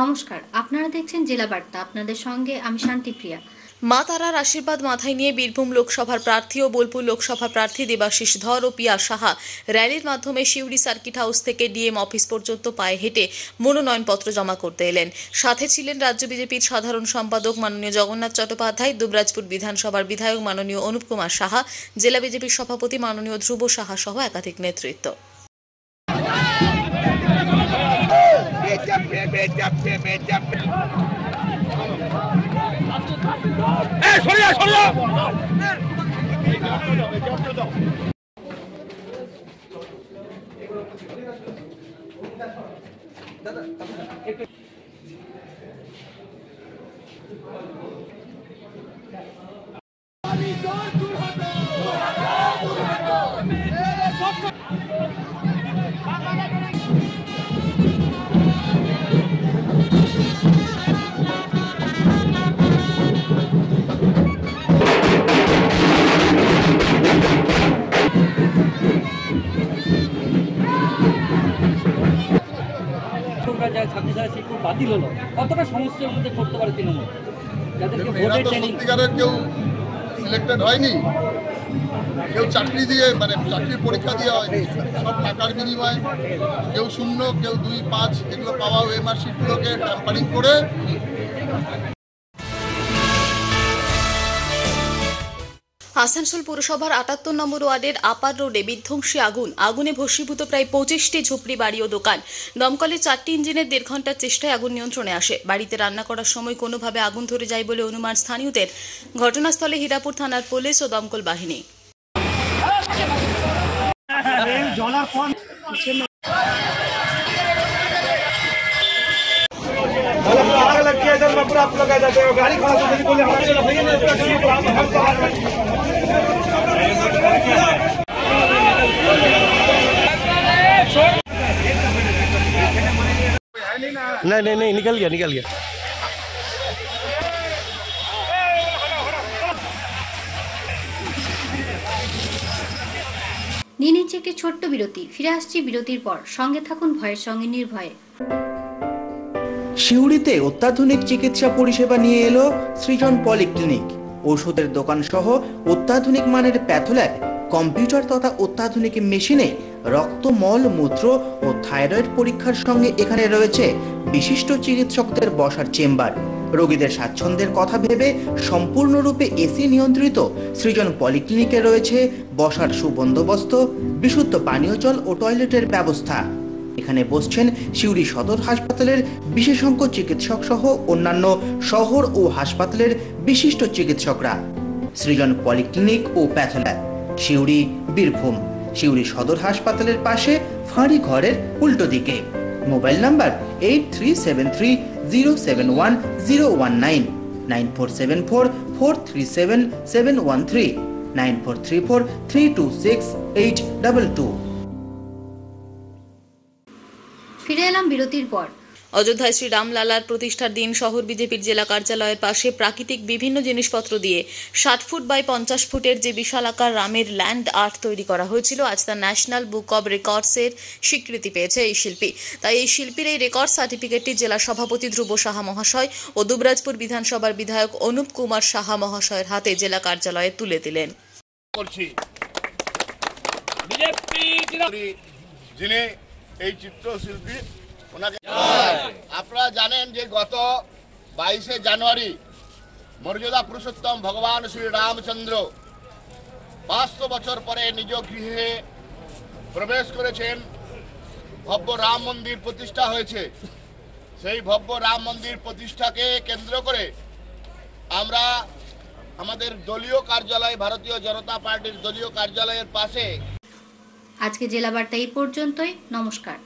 নমস্কার, আপনারা দেখছেন জেলা বার্তা। আপনাদের সঙ্গে আমি শান্তিপ্রিয়া। মা তারার আশীর্বাদ মাথায় নিয়ে বীরভূম লোকসভার প্রার্থী ও বোলপুর লোকসভা প্রার্থী দেবাশিস ধর ও পিয়া সাহা র্যালির মাধ্যমে সিউড়ি সার্কিট হাউস থেকে ডিএম অফিস পর্যন্ত পায়ে হেঁটে মনোনয়নপত্র জমা করতে এলেন। সাথে ছিলেন রাজ্য বিজেপির সাধারণ সম্পাদক মাননীয় জগন্নাথ চট্টোপাধ্যায়, দুবরাজপুর বিধানসভার বিধায়ক মাননীয় অনুপ কুমার সাহা, জেলা বিজেপির সভাপতি মাননীয় ধ্রুব সাহা সহ একাধিক নেতৃত্ব। বাতিল হলো, কতটা সমস্যার মধ্যে পড়তে পারে তৃণমূল? যাদেরকে ভোটের ট্রেনিং সত্যিকারের কেউ সিলেক্টেড হয়নি, কেউ চাকরি দিয়ে মানে চাকরির পরীক্ষা দিয়ে হয়নি, সব টাকার বিনিময়ে কেউ 0, কেউ 2, 5 এগুলো পাওয়া ওএমআর শিটগুলোকে ট্যাম্পারিং করে। আসানসোল পৌরসভার ৭৮ নম্বর ওয়ার্ডের আপার রোডে বিধ্বংসী আগুনে ভস্মীভূত প্রায় ২৫টি ঝুপড়ি বাড়ি ও দোকান। দমকলের ৪টি ইঞ্জিনের ১.৫ ঘন্টার চেষ্টায় আগুন নিয়ন্ত্রণে আসে। বাড়িতে রান্না করার সময় কোনোভাবে আগুন ধরে যায় বলে অনুমান স্থানীয়দের। ঘটনাস্থলে হীরাপুর থানার পুলিশ ও দমকল বাহিনী। नहीं निकल गया নিয়ে নিচ্ছে একটি ছোট্ট বিরতি। ফিরে আসছি বিরতির পর। সঙ্গে থাকুন ভয়ের সঙ্গে নির্ভয়ে। সিউড়িতে অত্যাধুনিক চিকিৎসা পরিষেবা নিয়ে এলো সৃজন পলিক্লিনিক। ওষুধের দোকান সহ অত্যাধুনিক মানের প্যাথোল্যাব, কম্পিউটার তথা অত্যাধুনিক মেশিনে রক্ত, মল, মূত্র ও থাইরয়েড পরীক্ষার সঙ্গে এখানে রয়েছে বিশিষ্ট চিকিৎসকদের বসার চেম্বার। রোগীদের স্বাচ্ছন্দ্যের কথা ভেবে সম্পূর্ণরূপে এসি নিয়ন্ত্রিত সৃজন পলিক্লিনিকে রয়েছে বসার সুবন্দোবস্ত, বিশুদ্ধ পানীয় জল ও টয়লেটের ব্যবস্থা। এখানে বসছেন সিউড়ি সদর হাসপাতালের বিশেষজ্ঞ চিকিৎসক সহ অন্যান্য শহর ও হাসপাতালের বিশিষ্ট চিকিৎসকরা। সৃজন পলিক্লিনিক ও প্যাথোল্যাব, সিউড়ি, বীরভূম। সিউড়ি সদর হাসপাতালের পাশে ফাঁড়ি ঘরের উল্টো দিকে। Mobile number 8373071019, 9474437713, 9434326822। ফিরে এলাম বিরতির পর। অযোধ্যায় শ্রী রামলালার প্রতিষ্ঠার দিন শহর বিজেপির জেলা কার্যালয়ের পাশে প্রাকৃতিক বিভিন্ন জিনিসপত্র দিয়ে 60 ফুট বাই 50 ফুটের যে বিশালাকার রামের ল্যান্ড আর্ট তৈরি করা হয়েছিল, আজ তা ন্যাশনাল বুক অব রেকর্ডসের স্বীকৃতি পেয়েছে এই শিল্পী। তাই এই শিল্পীর এই রেকর্ড সার্টিফিকেটটি জেলা সভাপতি ধ্রুব সাহা মহাশয় ও দুবরাজপুর বিধানসভার বিধায়ক অনুপ কুমার সাহা মহাশয়ের হাতে জেলা কার্যালয়ে তুলে দিলেন। যিনি এই চিত্রশিল্পী, আপনারা জানেন যে গত 22শে জানুয়ারি মর্যাদা পুরুষোত্তম ভগবান শ্রী রামচন্দ্র 500 বছর পরে নিজ গৃহে প্রবেশ করেছেন। ভব্য রাম মন্দির প্রতিষ্ঠা হয়েছে। সেই ভব্য রাম মন্দির প্রতিষ্ঠাকে কেন্দ্র করে আমরা আমাদের দলীয় কার্যালয়, ভারতীয় জনতা পার্টির দলীয় কার্যালয়ের পাশে আজকে জেলা বার্তা এই পর্যন্তই। নমস্কার।